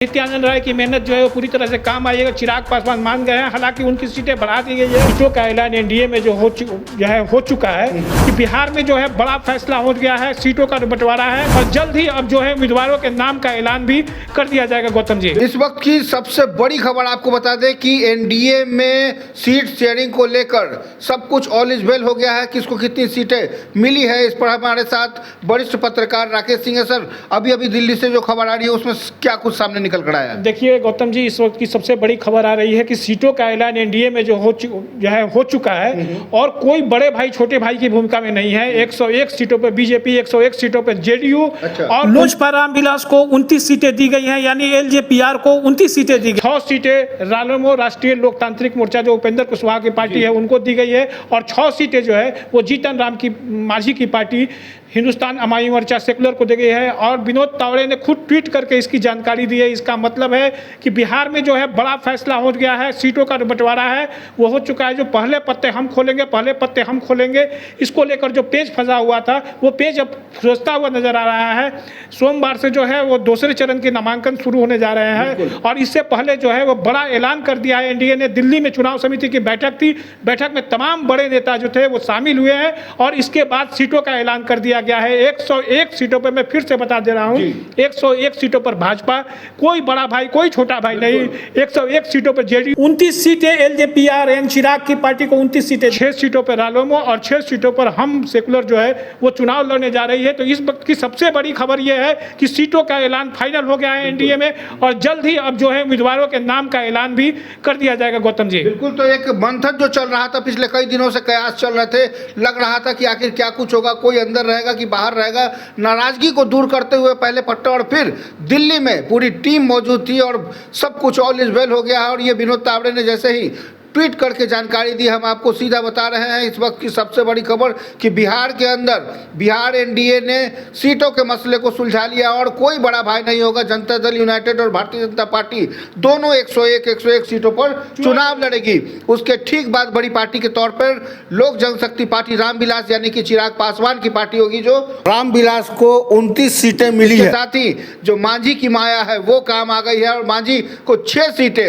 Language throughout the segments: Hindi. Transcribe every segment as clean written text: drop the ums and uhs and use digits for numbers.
नित्यानंद राय की मेहनत जो है वो पूरी तरह से काम आएगा। चिराग पासवान मान गए हैं, हालांकि उनकी सीटें बढ़ा दी गई है। सीटों का ऐलान एनडीए में जो हो चुका है कि बिहार में जो है बड़ा फैसला हो गया है, सीटों का बंटवारा है और जल्द ही अब जो है उम्मीदवारों के नाम का ऐलान भी कर दिया जाएगा। गौतम जी, इस वक्त की सबसे बड़ी खबर आपको बता दें कि एनडीए में सीट शेयरिंग को लेकर सब कुछ ऑल इज वेल हो गया है। किसको कितनी सीटें मिली है, इस पर हमारे साथ वरिष्ठ पत्रकार राकेश सिंह है। सर, अभी अभी दिल्ली से जो खबर आ रही है उसमें क्या कुछ सामने निकल कर आया? देखिए गौतम जी, इस वक्त की सबसे बड़ी खबर आ रही है कि सीटों का ऐलान एनडीए में जो हो चुका है और कोई बड़े भाई छोटे भाई की भूमिका में नहीं है। 101 सीटों पर बीजेपी, 101 सीटों पर जेडीयू और लोजपा रामविलास को 29 सीटें दी गई हैं, यानी एलजेपीआर को 29 सीटें दी गई। 6 सीटें रालोमो राष्ट्रीय लोकतांत्रिक मोर्चा जो उपेंद्र कुशवाहा की पार्टी है उनको दी गई है और 6 सीटें जो है वो जीतन राम की मांझी की पार्टी हिंदुस्तान अवामी मोर्चा सेकुलर को दी गई है। और विनोद तावड़े ने खुद ट्वीट करके इसकी जानकारी दी है। इसका मतलब है कि बिहार में जो है बड़ा फैसला हो गया है, सीटों का बंटवारा है वो हो चुका है। जो पहले पत्ते हम खोलेंगे, इसको लेकर जो पेज फंसा हुआ था वो पेज अब सोचता हुआ नजर आ रहा है। सोमवार से जो है वो दूसरे चरण के नामांकन शुरू होने जा रहे हैं और इससे पहले जो है वो बड़ा ऐलान कर दिया है एनडीए ने। दिल्ली में चुनाव समिति की बैठक थी, बैठक में तमाम बड़े नेता जो थे वो शामिल हुए हैं और इसके बाद सीटों का ऐलान कर दिया गया है। 101 सीटों पर, मैं फिर से बता दे रहा हूं, 101 सीटों पर भाजपा, कोई बड़ा भाई कोई छोटा भाई नहीं। 101 सीटों पर जेडीयू, 29 सीटें एलजेपीआर एन चिराग की पार्टी को 29 सीटें, 6 सीटों पर रालोमो और 6 सीटों पर हम सेकुलर जो है वो चुनाव लड़ने जा रही है। तो इस वक्त की सबसे बड़ी खबर यह है कि सीटों का ऐलान फाइनल हो गया है एनडीए में और जल्द ही अब जो है उम्मीदवारों के नाम का ऐलान भी कर दिया जाएगा। गौतम जी, बिल्कुल। तो एक मंथन जो चल रहा था पिछले कई दिनों से, कयास चल रहे थे, लग रहा था कि आखिर क्या कुछ होगा, कोई अंदर रहेगा कि बाहर रहेगा। नाराजगी को दूर करते हुए पहले पट्टा और फिर दिल्ली में पूरी टीम मौजूद थी और सब कुछ ऑल इज वेल हो गया है। और ये विनोद तावड़े ने जैसे ही ट्वीट करके जानकारी दी, हम आपको सीधा बता रहे हैं इस वक्त की सबसे बड़ी खबर कि बिहार के अंदर बिहार एनडीए ने सीटों के मसले को सुलझा लिया और कोई बड़ा भाई नहीं होगा। जनता दल यूनाइटेड और भारतीय जनता पार्टी दोनों 101 सीटों पर चुनाव लड़ेगी। उसके ठीक बाद बड़ी पार्टी के तौर पर लोक जनशक्ति पार्टी रामविलास यानी कि चिराग पासवान की पार्टी होगी, जो रामविलास को 29 सीटें मिली है। साथ ही जो मांझी की माया है वो काम आ गई है और मांझी को 6 सीटें,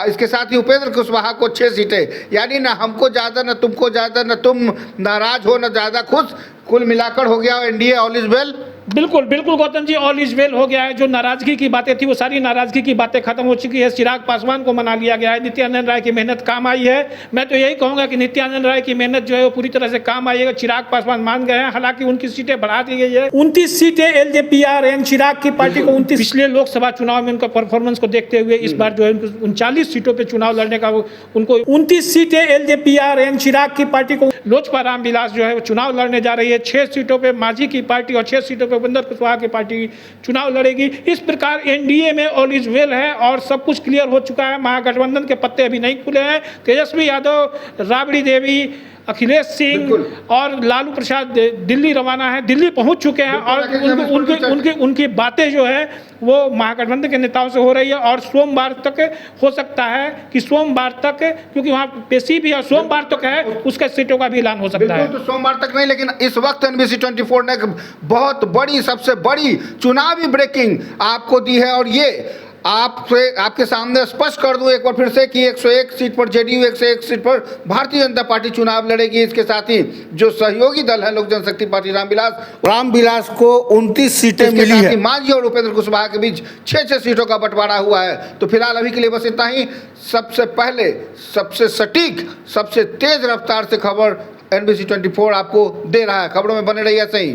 इसके साथ ही उपेंद्र कुशवाहा को 6 सीटें, यानी ना हमको ज्यादा ना तुमको ज्यादा, ना तुम नाराज हो ना ज्यादा खुश, कुल मिलाकर हो गया एनडीए ऑल इज वेल। बिल्कुल बिल्कुल Gautam ji, all is well हो गया है। जो नाराजगी की बातें थी वो सारी नाराजगी की बातें खत्म हो चुकी है। चिराग पासवान को मना लिया गया है, नित्यानंद राय की मेहनत काम आई है। मैं तो यही कहूंगा कि नित्यानंद राय की मेहनत जो है वो पूरी तरह से काम आई है। चिराग पासवान मान गए हैं, हालांकि उनकी सीटें बढ़ा दी गई है। 29 सीटें एलजेपीआर एन चिराग की पार्टी को 29। पिछले लोकसभा चुनाव में उनका परफॉर्मेंस को देखते हुए इस बार जो है 39 सीटों पर चुनाव लड़ने का उनको 29 सीटें एलजेपीआर एन चिराग की पार्टी को लोजपा रामविलास जो है वो चुनाव लड़ने जा रही है। 6 सीटों पर मांझी की पार्टी और 6 सीटों पर उपेंद्र कुशवाहा की पार्टी चुनाव लड़ेगी। इस प्रकार एनडीए में ऑल इज वेल है और सब कुछ क्लियर हो चुका है। महागठबंधन के पत्ते अभी नहीं खुले हैं। तेजस्वी यादव, राबड़ी देवी, अखिलेश सिंह और लालू प्रसाद दिल्ली रवाना है, दिल्ली पहुंच चुके हैं और उनकी बातें जो है वो महागठबंधन के नेताओं से हो रही है और सोमवार तक हो सकता है कि सोमवार तक, क्योंकि वहाँ पेशी भी है, सोमवार तक है, उसका सीटों का भी ऐलान हो सकता है। तो सोमवार तक नहीं, लेकिन इस वक्त एनबीसी 24 ने बहुत बड़ी, सबसे बड़ी चुनावी ब्रेकिंग आपको दी है और ये आपके सामने स्पष्ट कर दूं एक बार फिर से कि 101 सीट पर जेडीयू, 101 सीट पर भारतीय जनता पार्टी चुनाव लड़ेगी। इसके साथ ही जो सहयोगी दल है लोक जनशक्ति पार्टी रामविलास को 29 सीटें मिली है। मांझी और उपेंद्र कुशवाहा के बीच 6 सीटों का बंटवारा हुआ है। तो फिलहाल अभी के लिए बस इतना ही। सबसे पहले, सबसे सटीक, सबसे तेज रफ्तार से खबर एनबीसी 24 आपको दे रहा है। खबरों में बने रहिए ऐसे ही।